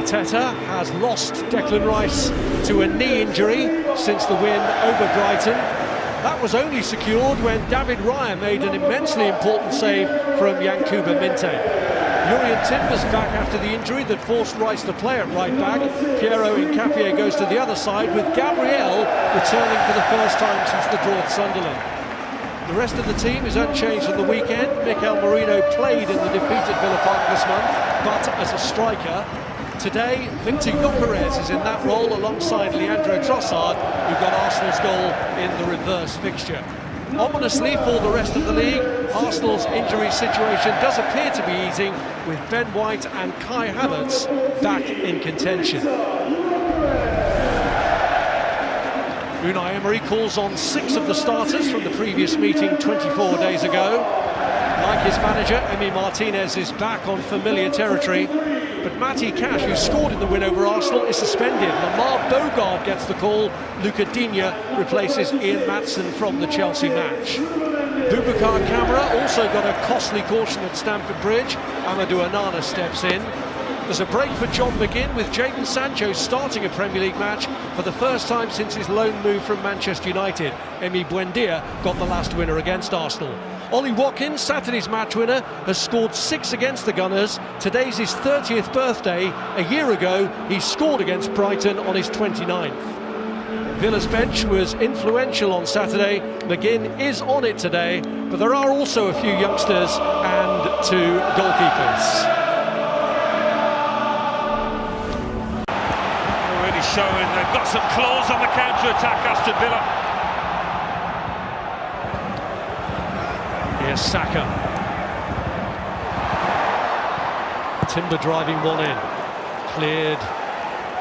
Arteta has lost Declan Rice to a knee injury since the win over Brighton. That was only secured when David Raya made an immensely important save from Yankuba Minte. Jurrien Timber's back after the injury that forced Rice to play at right back. Piero Hincapié goes to the other side, with Gabriel returning for the first time since the draw at Sunderland. The rest of the team is unchanged from the weekend. Mikel Merino played in the defeat at Villa Park this month, but as a striker. Today, Victor Gyökeres is in that role alongside Leandro Trosaad, who got Arsenal's goal in the reverse fixture. Ominously for the rest of the league, Arsenal's injury situation does appear to be easing, with Ben White and Kai Havertz back in contention. Unai Emery calls on 6 of the starters from the previous meeting 24 days ago. Like his manager, Emi Martinez is back on familiar territory, but Matty Cash, who scored in the win over Arsenal, is suspended. Lamar Bogard gets the call. Luca Digne replaces Ian Maatsen from the Chelsea match. Boubacar Kamara also got a costly caution at Stamford Bridge. Amadou Onana steps in. There's a break for John McGinn, with Jadon Sancho starting a Premier League match for the first time since his loan move from Manchester United. Emi Buendia got the last winner against Arsenal. Ollie Watkins, Saturday's match winner, has scored 6 against the Gunners. Today's his 30th birthday. A year ago, he scored against Brighton on his 29th. Villa's bench was influential on Saturday. McGinn is on it today, but there are also a few youngsters and 2 goalkeepers. Already showing they've got some claws on the counter-attack, Aston Villa. Here's Saka. Timber driving one in. Cleared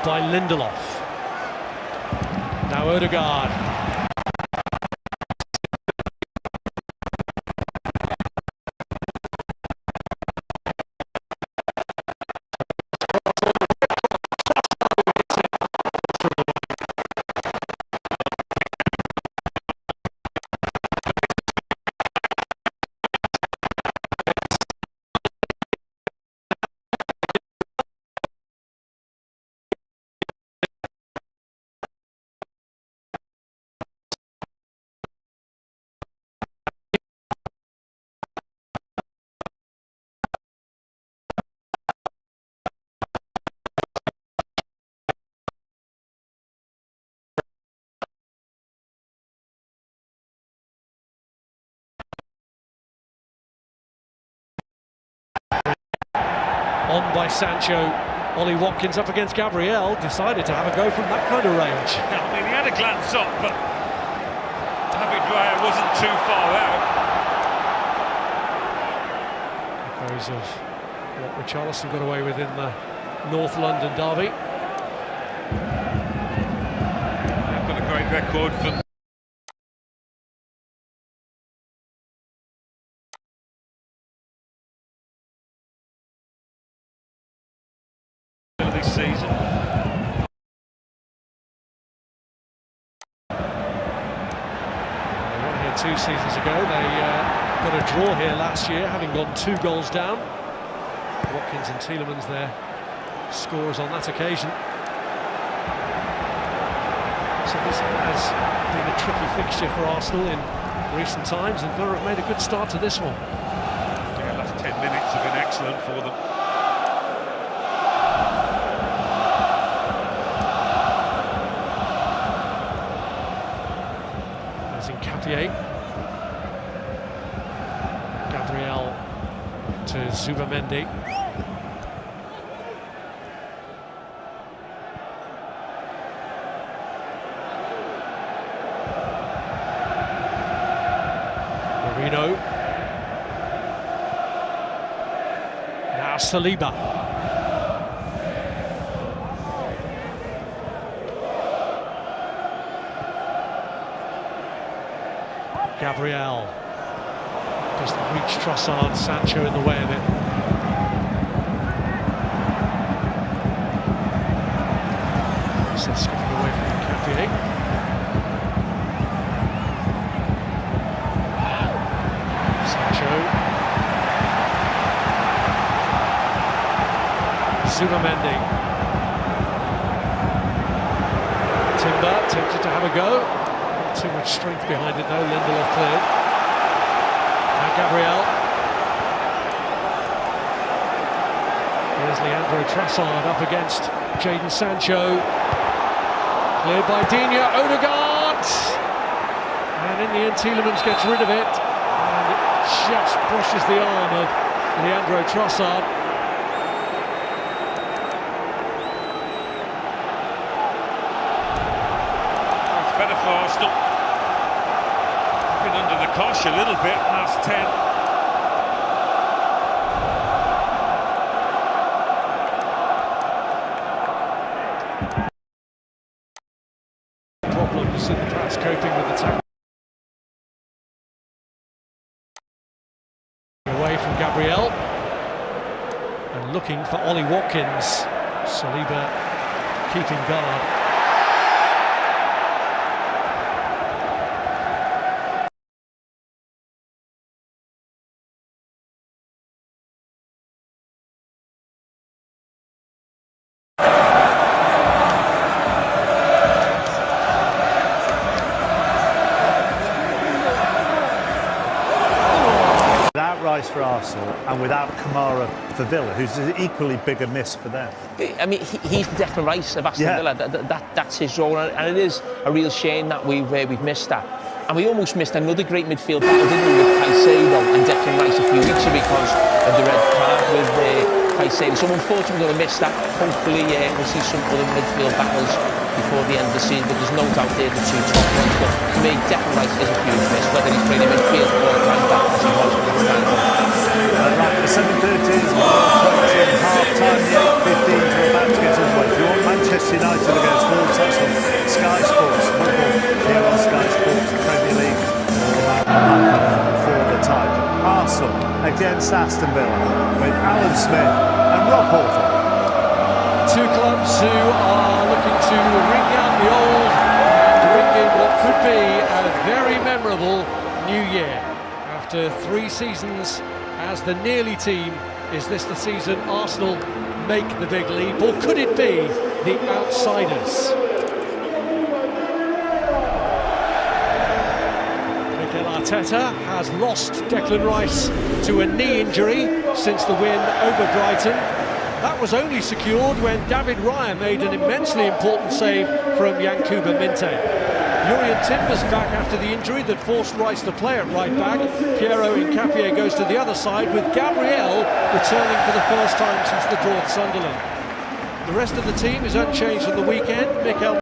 by Lindelof. Now Odegaard. On by Sancho. Ollie Watkins up against Gabriel, decided to have a go from that kind of range. I mean, he had a glance up, but David Raya wasn't too far out. Echoes of what Richarlison got away with in the North London derby. They've got a great record for this season. They won here 2 seasons ago. They got a draw here last year, having gone 2 goals down. Watkins and Tielemans their scorers on that occasion. So this has been a tricky fixture for Arsenal in recent times, and Villa have made a good start to this one. Yeah, last 10 minutes have been excellent for them. Gabriel to Zubamendi. Merino. Now Saliba. Gabriel doesn't reach Trosaad. Sancho in the way of it. So skipping away from Hincapié. Sancho. Zubamendi. Timber tempted to have a go. Not too much strength behind it though. Lindelof cleared. Now Gabriel. Here's Leandro Trosaad up against Jadon Sancho. Cleared by Digne. Odegaard. And in the end, Tielemans gets rid of it. And it just brushes the arm of Leandro Trosaad. Better for Aston. Been under the cosh a little bit, last 10. Problems and perhaps coping with the tackle. Away from Gabriel. And looking for Ollie Watkins. Saliba keeping guard. Without Rice for Arsenal and without Kamara for Villa, who's an equally bigger miss for them. I mean, he's the Declan Rice of Aston Villa. That's his role, and it is a real shame that we've missed that. And we almost missed another great midfield battle, didn't we, with Caicedo and Declan Rice a few weeks ago because of the red card with Caicedo. So unfortunately, we're going to miss that. Hopefully, we'll see some other midfield battles before the end of the season, but there's no doubt they're the two top ones. But to me, Declan Rice is a huge miss, whether he's playing in midfield or right back as he was last time. Right, the 7:30 is approaching half-time, the 8:15 we're about to get underway. If you want Manchester United against Wolves, that's on Sky Sports Football here on Sky Sports Premier League for the title. Arsenal against Aston Villa with Alan Smith and Rob Hawthorne. Two clubs who are looking to ring out the old and ring in what could be a very memorable new year. After 3 seasons as the nearly team, is this the season Arsenal make the big leap, or could it be the outsiders? Mikel Arteta has lost Declan Rice to a knee injury since the win over Brighton. That was only secured when David Raya made an immensely important save from Yankuba Minte. Jurrien Timber's back after the injury that forced Rice to play at right back. Piero Hincapié goes to the other side, with Gabriel returning for the first time since the draw at Sunderland. The rest of the team is unchanged from the weekend. Mikel